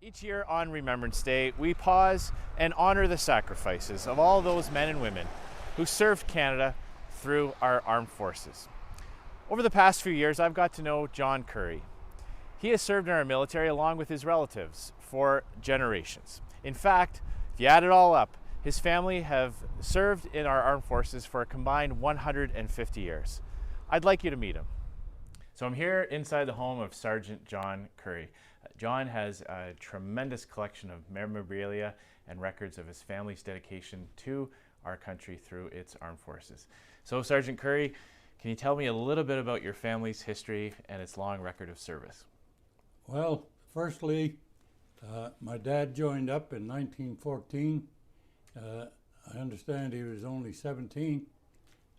Each year on Remembrance Day, we pause and honor the sacrifices of all those men and women who served Canada through our armed forces. Over the past few years, I've got to know John Curry. He has served in our military along with his relatives for generations. In fact, if you add it all up, his family have served in our armed forces for a combined 150 years. I'd like you to meet him. So I'm here inside the home of Sergeant John Curry. John has a tremendous collection of memorabilia and records of his family's dedication to our country through its armed forces. So Sergeant Curry, can you tell me a little bit about your family's history and its long record of service? Well, firstly, my dad joined up in 1914. I understand he was only 17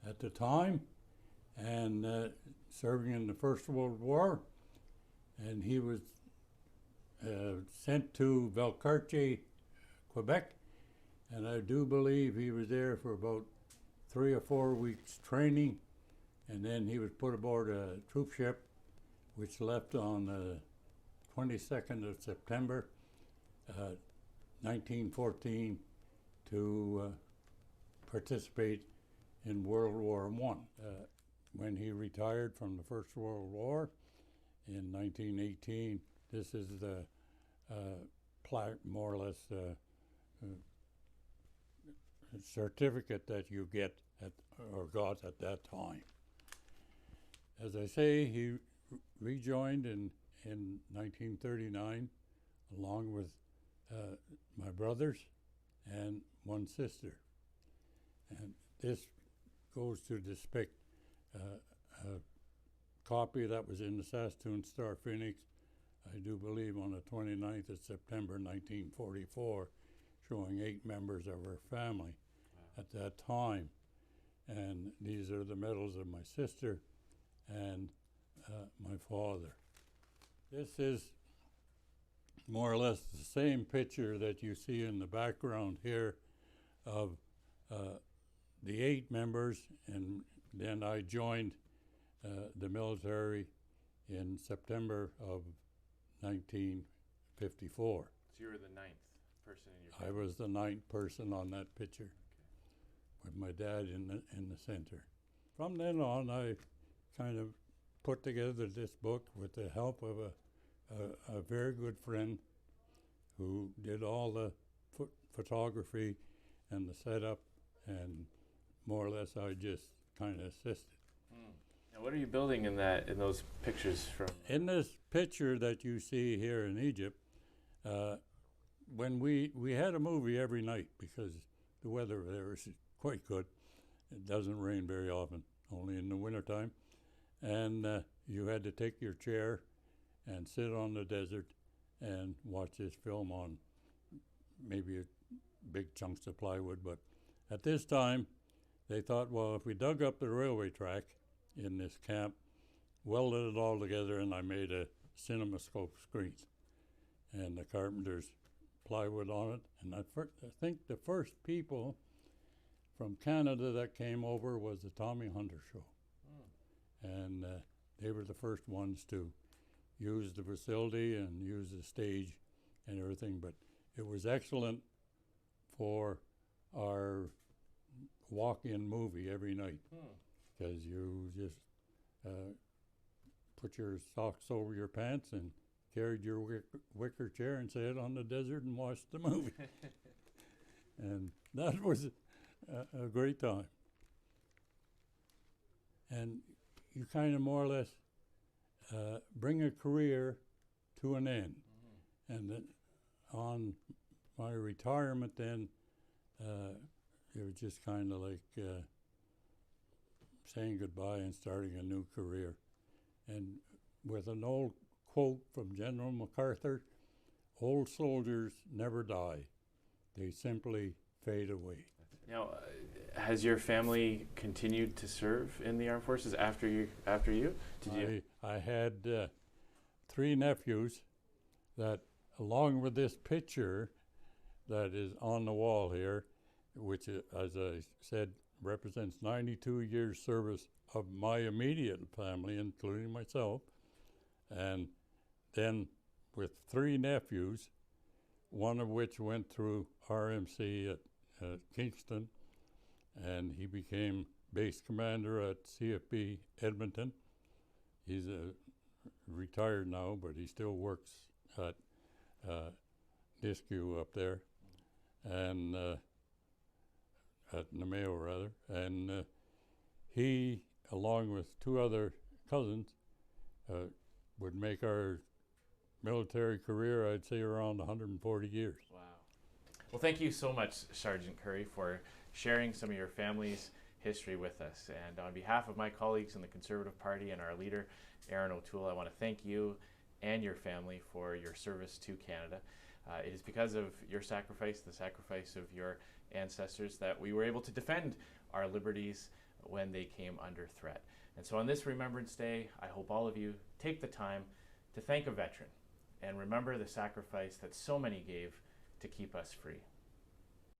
at the time and serving in the First World War. And he was sent to Valcartier, Quebec, and I do believe he was there for about 3 or 4 weeks training, and then he was put aboard a troop ship which left on the 22nd of September 1914 to participate in World War I. When he retired from the First World War in 1918, this is the more or less certificate that you get or got at that time. As I say, he rejoined in 1939 along with my brothers and one sister. And this goes to depict a copy that was in the Saskatoon Star Phoenix, I do believe on the 29th of September 1944, showing 8 members of her family at that time. And these are the medals of my sister and my father. This is more or less the same picture that you see in the background here of the 8 members, and then I joined the military in September of 1954. So you were the 9th person in your family? I was the 9th person on that picture, with my dad in the center. From then on, I kind of put together this book with the help of a very good friend who did all the photography and the setup, and more or less I just kind of assisted. Now, what are you building in those pictures from? In this picture that you see here in Egypt, when we had a movie every night because the weather there is quite good. It doesn't rain very often, only in the wintertime. And you had to take your chair and sit on the desert and watch this film on maybe big chunks of plywood. But at this time, they thought, well, if we dug up the railway track in this camp, welded it all together, and I made a cinemascope screen. And the carpenter's plywood on it. And I think the first people from Canada that came over was the Tommy Hunter show. And they were the first ones to use the facility and use the stage and everything. But it was excellent for our walk-in movie every night, because you just put your socks over your pants and carried your wicker chair and sat on the desert and watched the movie. And that was a great time. And you kind of more or less bring a career to an end. And then on my retirement then, it was just kind of like saying goodbye and starting a new career. And with an old quote from General MacArthur, old soldiers never die. They simply fade away. Now, has your family continued to serve in the armed forces after you? Did you? I had 3 nephews that, along with this picture that is on the wall here, which, as I said, represents 92 years service of my immediate family, including myself. And then with 3 nephews, one of which went through RMC at Kingston, and he became base commander at CFB Edmonton. He's retired now, but he still works at Nisku up there, and at Namao rather. And he, along with two other cousins, would make our military career, I'd say, around 140 years. Wow. Well, thank you so much, Sergeant Curry, for sharing some of your family's history with us. And on behalf of my colleagues in the Conservative Party and our leader, Aaron O'Toole, I want to thank you and your family for your service to Canada. It is because of your sacrifice, the sacrifice of your ancestors, that we were able to defend our liberties when they came under threat. And so on this Remembrance Day, I hope all of you take the time to thank a veteran and remember the sacrifice that so many gave to keep us free.